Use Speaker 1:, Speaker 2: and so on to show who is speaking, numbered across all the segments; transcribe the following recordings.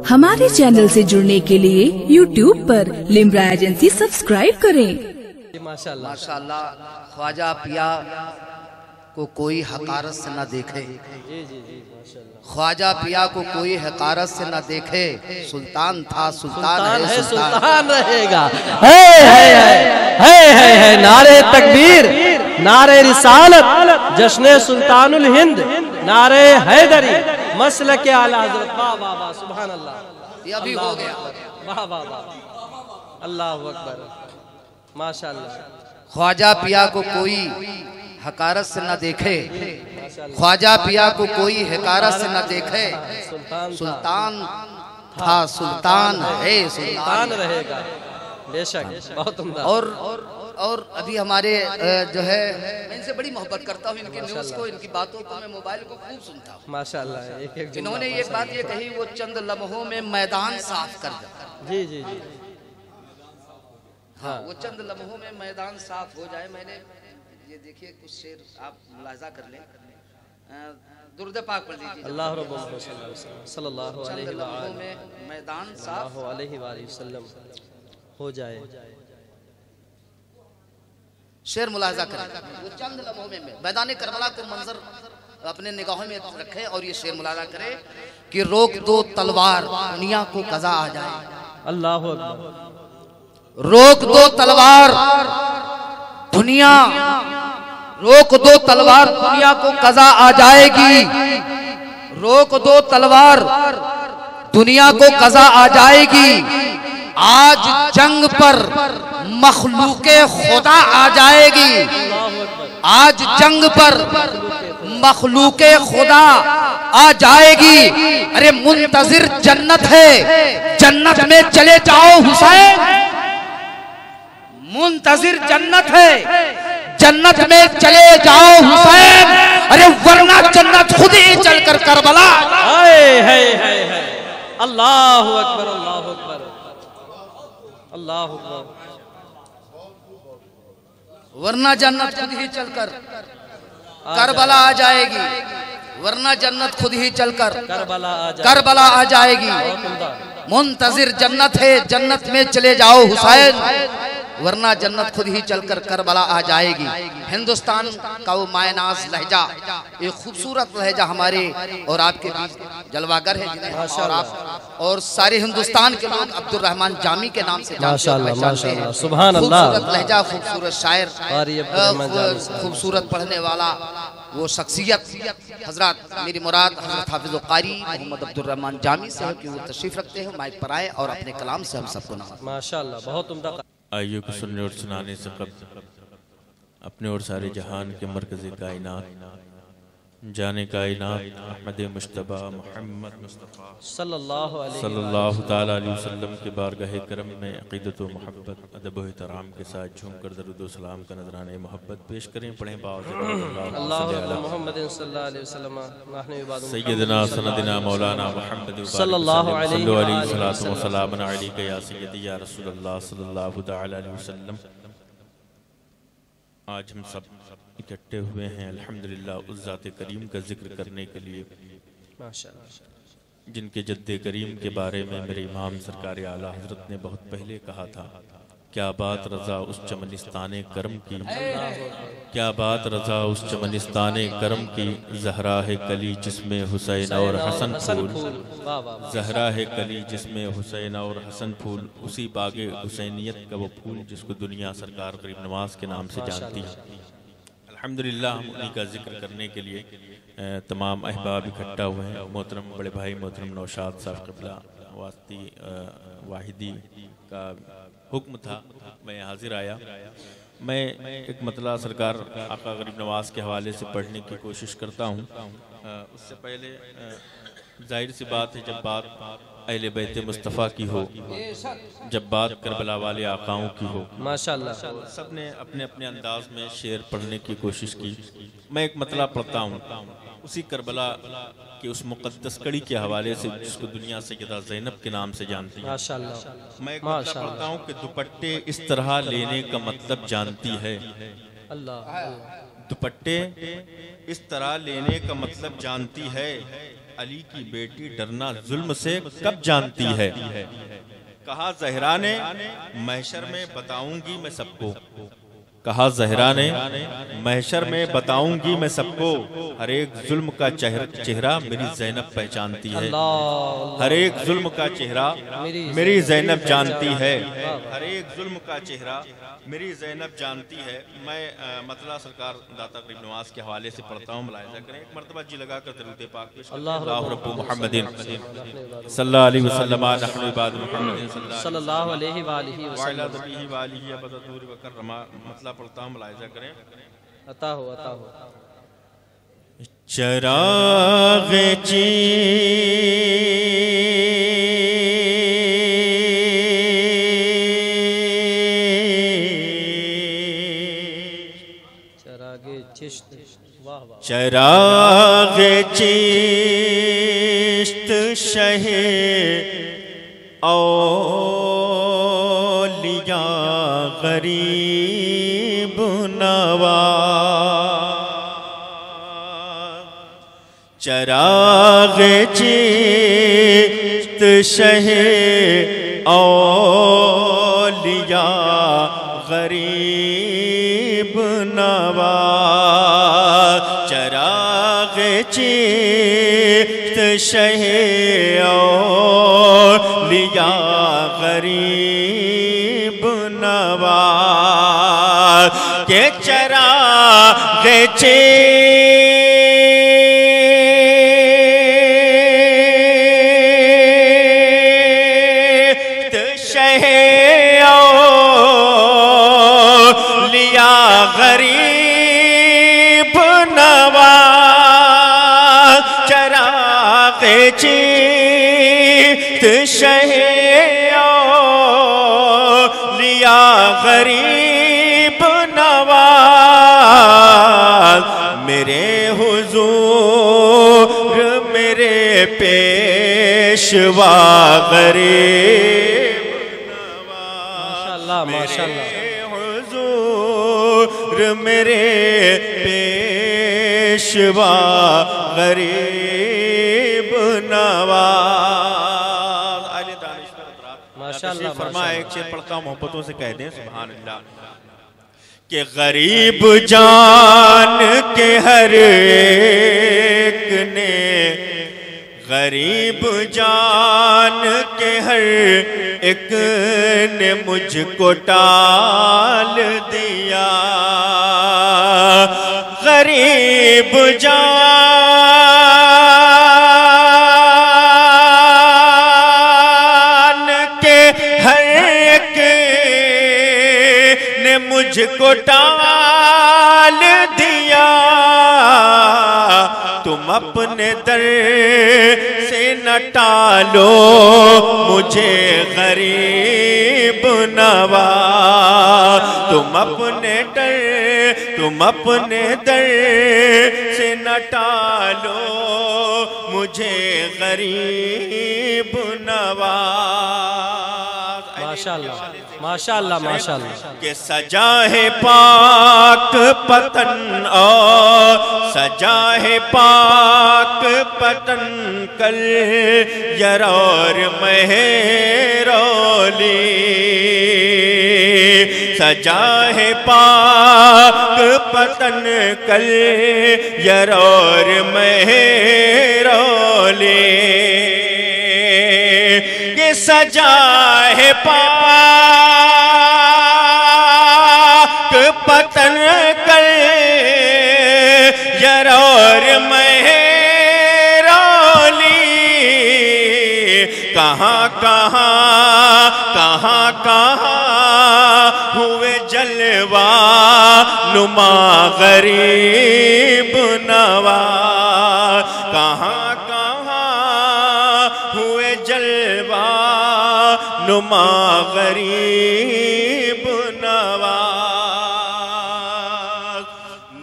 Speaker 1: हमारे चैनल से जुड़ने के लिए YouTube पर लिम्रा एजेंसी सब्सक्राइब करें।
Speaker 2: माशाल्लाह माशाल्लाह। ख्वाजा पिया को कोई हकारत से न देखे, ख्वाजा पिया को कोई हकारत से न देखे, सुल्तान था सुल्तान है सुल्तान रहेगा। है नारे तकबीर, नारे रिसालत, जश्न सुल्तानुल हिंद, नारे हैदरी, मसलक आला हज़रत। वाह वाह वाह, सुभान अल्लाह। ये अभी हो गया। वाह वाह वाह, अल्लाहु अकबर, माशाल्लाह। ख्वाजा पिया को कोई हकारत से न देखे, ख्वाजा पिया को कोई हकारत से न देखे, सुल्तान था सुल्तान है सुल्तान रहेगा। बेशक, बहुत उम्दा। और अभी हमारे जो है, मैं इनसे बड़ी मोहब्बत करता हूँ, इनकी न्यूज को, इनकी बातों को, मैं मोबाइल को खूब सुनता हूँ माशाल्लाह। इन्होंने ये बात ये कही, वो चंद लम्हों में मैदान साफ कर देता। जी जी जी, हाँ, वो चंद लम्हों में मैदान साफ हो जाए। मैंने ये देखिए कुछ शेर आप मुलाजा कर लें, दुरूद पाक पढ़ लीजिए। अल्लाह सल्लल्लाहु अलैहि वसल्लम में मैदान साफ हो जाए, शेर मुलाजा करें। वो चंद लम्हों में मैदान करबला को मंजर अपने निगाहों में रखें और ये शेर मुलाजा करें कि रोक दो तलवार दुनिया को कज़ा आ जाए। अल्लाह अकबर। रोक दो तलवार दुनिया, रोक दो तलवार दुनिया को कज़ा आ जाएगी। रोक दो तलवार दुनिया को कज़ा आ जाएगी। आज जंग पर मखलूके खुदा आ जाएगी। आज जंग पर मखलूके खुदा आ जाएगी। अरे मुंतजिर जन्नत है, जन्नत में चले जाओ हुसैन। मुंतजिर जन्नत है, जन्नत में चले जाओ हुसैन। अरे वरना जन्नत खुद ही चलकर करबला। अल्लाह अकबर, अल्लाह अकबर, अल्लाह अकबर। वरना जन्नत खुद ही चलकर करबला आ जाएगी। वरना जन्नत खुद ही चलकर करबला आ जाएगी। मुंतजिर जन्नत है, जन्नत में चले जाओ हुसैन, वरना जन्नत खुद ही चलकर करबला आ जाएगी। हिंदुस्तान का वो मायनाज लहजा, एक खूबसूरत लहजा हमारे और आपके बीच जलवागर है, और आप और सारे हिंदुस्तान के लोग अब्दुल रहमान जामी के नाम से जानते हैं। सुभान अल्लाह। खूबसूरत लहजा, खूबसूरत शायर, खूबसूरत पढ़ने वाला वो शख्सियत हजरत, मेरी मुराद हजरत हाफिज़ कारी मोहम्मद अब्दुल रहमान जामी से है कि वो तशरीफ रखते हैं, माइक पर आए और अपने कलाम से हम सबको नवाज़ें। माशाअल्लाह, बहुत उम्दा।
Speaker 3: आइए को सुनने और सुनाने से कब्ल अपने और सारे जहान के मरकज़ कायनात जाने कायनात अहमद मुश्तबा मोहम्मद मुस्तफ़ा सल्लल्लाहु ताला अलैहि वसल्लम के बारगाह करम में अक़ीदत व मोहब्बत, अदब व एहतराम के साथ झूमकर दरूद व सलाम का नजराने मोहब्बत पेश करें। पढ़ें सय्यदना सनदना मौलाना मुहम्मद सल्लल्लाहु अलैहि वसल्लम अलैका या सय्यदी या रसूलल्लाह सल्लल्लाहु ताला अलैहि वसल्लम। आज हम सब इकट्ठे हुए हैं अल्हम्दुलिल्लाह उस ज़ात करीम का जिक्र करने के लिए माशाअल्लाह, जिनके जद्दे करीम के बारे में मेरे इमाम सरकार आला हजरत ने बहुत पहले कहा था, क्या बात रज़ा उस चमनिस्ताने करम की, क्या बात रज़ा उस चमनिस्ताने करम की, ज़हरा है कली जिसमें हुसैन और हसन फूल, ज़हरा है कली जिसमें हुसैन और हसन फूल, उसी बागे हुसैनियत का वो फूल जिसको दुनिया सरकार गरीब नवाज के नाम से जानती है। अल्हम्दुलिल्लाह हम उन्हीं का जिक्र करने के लिए तमाम अहबाब इकट्ठा हुए हैं। मोहतरम बड़े भाई मोहतरम नौशाद साहब क़िबला वास्ती वाहिदी का हुक्म था, मैं हाजिर आया। मैं एक मतला सरकार आका गरीब नवाज के हवाले से पढ़ने की कोशिश करता हूँ। उससे पहले जाहिर सी बात है, जब बात अहले बैत मुस्तफ़ा की हो, जब बात करबला वाले आकाओं की हो, माशाअल्लाह सब ने अपने अपने अंदाज में शेर पढ़ने की कोशिश की। मैं एक मतला पढ़ता हूँ उसी करबला के उस मुक़द्दस कड़ी के हवाले से जिसको दुनिया सैयदा ज़ैनब के नाम से जानती है। माशाअल्लाह। मैं एक मतला पढ़ता हूँ कि दुपट्टे इस तरह लेने का मतलब जानती है, अल्लाह दुपट्टे इस तरह लेने का मतलब जानती है, अली की बेटी डरना जुल्म से कब जानती है। कहा ज़हरा ने महशर में बताऊंगी मैं सबको, कहा ज़हरा ने महशर में बताऊंगी मैं सबको, हर एक जुल्म का चेहरा मेरी ज़ैनब पहचानती है। हर एक जुल्म का चेहरा मेरी ज़ैनब जानती है। हर एक जुल्म का चेहरा मेरी ज़ैनब जानती है। मैं मतला सरकार दाता गरीब नवाज के हवाले से पढ़ता हूँ, मुलाहिज़ा करें। एक मरतबा जी लगा कर दरूद पाक पेश करें। अल्लाहु रब्बु मुहम्मदिन सल्लल्लाहु अलैहि वसल्लम नहनु इबाद मुहम्मदिन सल्लल्लाहु अलैहि व आलिहि वसल्लम। मतलब पढ़ता हूँ, मुलाहिज़ा करें।
Speaker 4: अता हो
Speaker 3: चराग़ चराग़ चिश्त शहे औलिया गरीब नवाज़। चराग़ चिश्त शहे औलिया गरीब नवाज़। चराग़ चिश्त शहे औलिया गरीब नवाज़ के चराग़ चिश्त शहे औलिया गरीब नवाज़। चराग़ चिश्त शहे औलिया गरीब नवाज़। मेरे हुजूर मेरे पेशवा गरीब नवाज़।
Speaker 4: माशाअल्लाह
Speaker 3: हुजूर मेरे पेशवा गरीब नवाज़।
Speaker 4: माशाअल्लाह
Speaker 3: फरमाया, एक शेर पढ़ता हूँ, मोहब्बतों से कह दें सुभान अल्लाह। कि गरीब जान के हर एक ने, गरीब जान के हर एक ने मुझको टाल दिया। गरीब जान के हर एक ने मुझको टाल दिया। तुम अपने दर से न टालो मुझे गरीब नवाज़। तुम अपने दर से न टालो मुझे गरीब नवाज़।
Speaker 4: माशाअल्लाह माशाअल्लाह माशाअल्लाह।
Speaker 3: के सजा है पाक पतन और सजा है पाक पतन कल यरौर महरौली। सजा है पाक पतन कल यरौर महरौली। ये सजा है पाक पतन कल यरौर महरौली। कहाँ हुए जलवा नुमा गरीब नवाज़। कहाँ हुए जलवा नुमा गरीब नवाज़।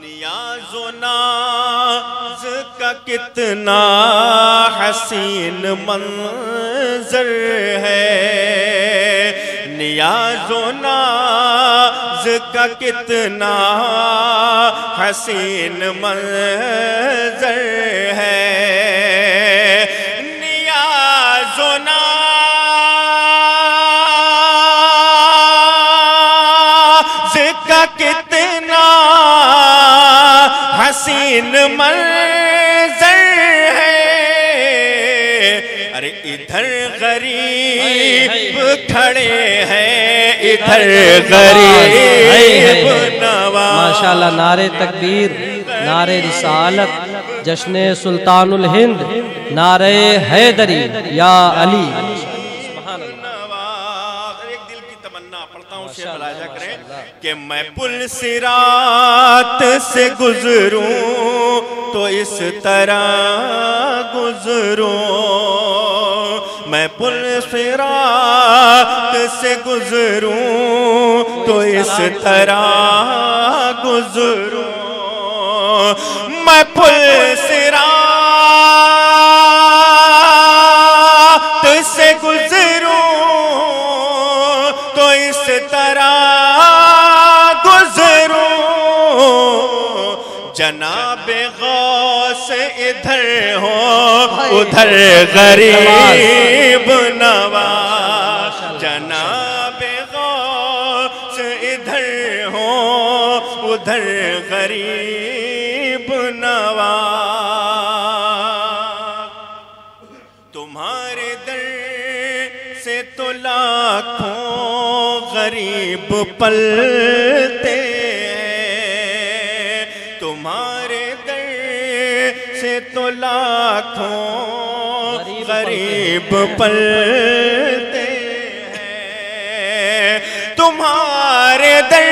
Speaker 3: नियाज़ो नाज़ का कितना हसीन मंज़र है। नियाज़ो नाज़ का कितना हसीन मंज़र है, नियाज़ो नाज़ का कितना हसीन मंज़र है। अरे इधर गरीब खड़े हैं, इधर गरीब नवाज।
Speaker 4: माशाल्लाह, नारे तकबीर, नारे रिसालत, जश्ने सुल्तानुल हिंद, नारे हैदरी या अली।
Speaker 3: एक दिल की तमन्ना पढ़ता हूँ, शेर मुलाहिजा करें कि मैं पुल सिरात से गुजरूं तो इस तरह गुजरूं, मैं पुल सिरात से गुजरूं तो इस तरह गुजरूं, मैं पुल सिरात से गुजरूं तो इस तरह गुजरूं, जनाबे गौस इधर हो उधर गरीब नवाज, जनाबे गौस इधर हो उधर गरीब नवाज। तुम्हारे दर से तो लाखों गरीब पलते हैं, तुम्हारे दर से तो लाखों गरीब पलते हैं, तुम्हारे दर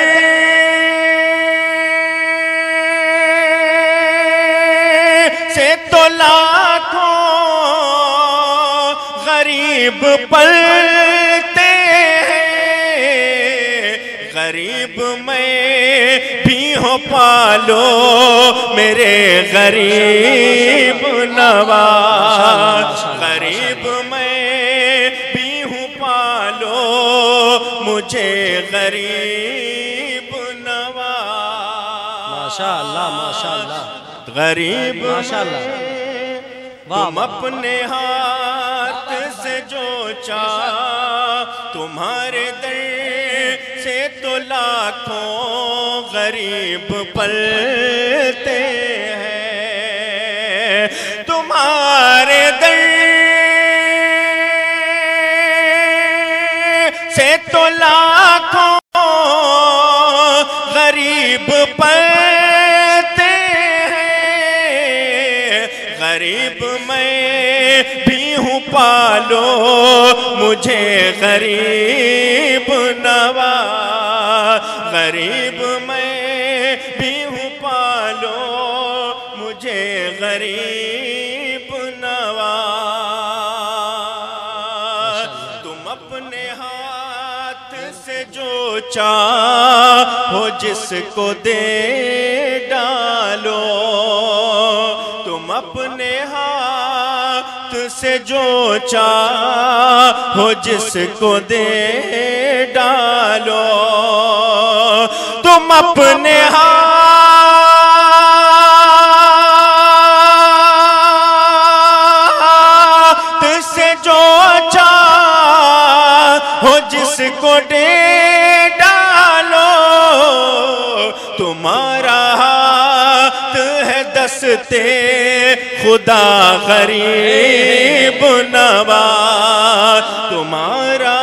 Speaker 3: से तो लाखों गरीब पलते हैं, गरीब मैं भी हो पालो मेरे गरीब नवाज, गरीब मैं भी हूँ पालो मुझे गरीब नवाज।
Speaker 4: माशाल्लाह, माशाल्लाह,
Speaker 3: गरीब
Speaker 4: माशाल्लाह,
Speaker 3: तुम अपने हाथ से जो चाह, तुम्हारे दर से तो लाखों गरीब पलते हैं, तुम्हारे दर से तो लाखों गरीब पलते हैं, गरीब मैं भी हूँ पालो मुझे गरीब नवाज, गरीब मैं भी हूँ पालो मुझे गरीब नवाज। तुम अपने हाथ से जो चाहो जिसको दे डालो, तुम अपने हाथ से जो चाहो जिसको दे डालो, तुम अपने हाथ से जो चाहो जिसको दे डालो, तुम्हारा हाथ है दस्ते खुदा गरीब नवाज, तुम्हारा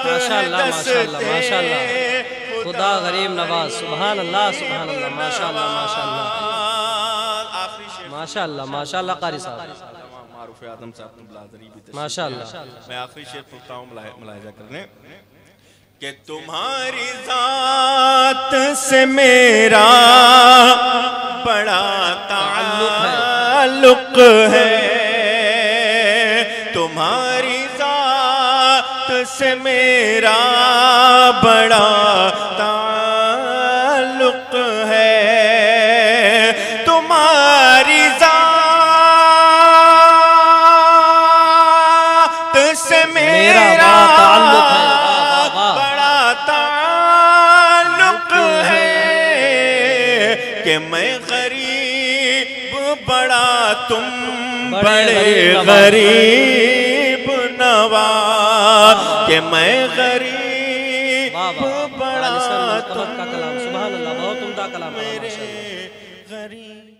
Speaker 4: माशाल्लाह, माशाल्लाह, माशाल्लाह, खुदा गरीब नवाज। सुभान अल्लाह, सुभान अल्लाह, माशाल्लाह, माशाल्लाह, माशाल्लाह, माशाल्लाह। कारी साहब,
Speaker 3: आदम साहब
Speaker 4: माशाल्लाह।
Speaker 3: मैं आखिरी शेर पढ़ता हूँ मुलाहिजा करने कि तुम्हारी जात से मेरा बड़ा ताल्लुक है, तुम्हारी जात से मेरा बड़ा ताल्लुक है, तुम्हारी जात से मेरा ताल्लुक है, कि मैं गरीब बड़ा तुम बड़े गरीब नवाज, कि मैं गरीब बड़ा तुम
Speaker 4: का कलाम सुभान अल्लाह, बहुत उम्दा कलाम।
Speaker 3: मेरे गरीब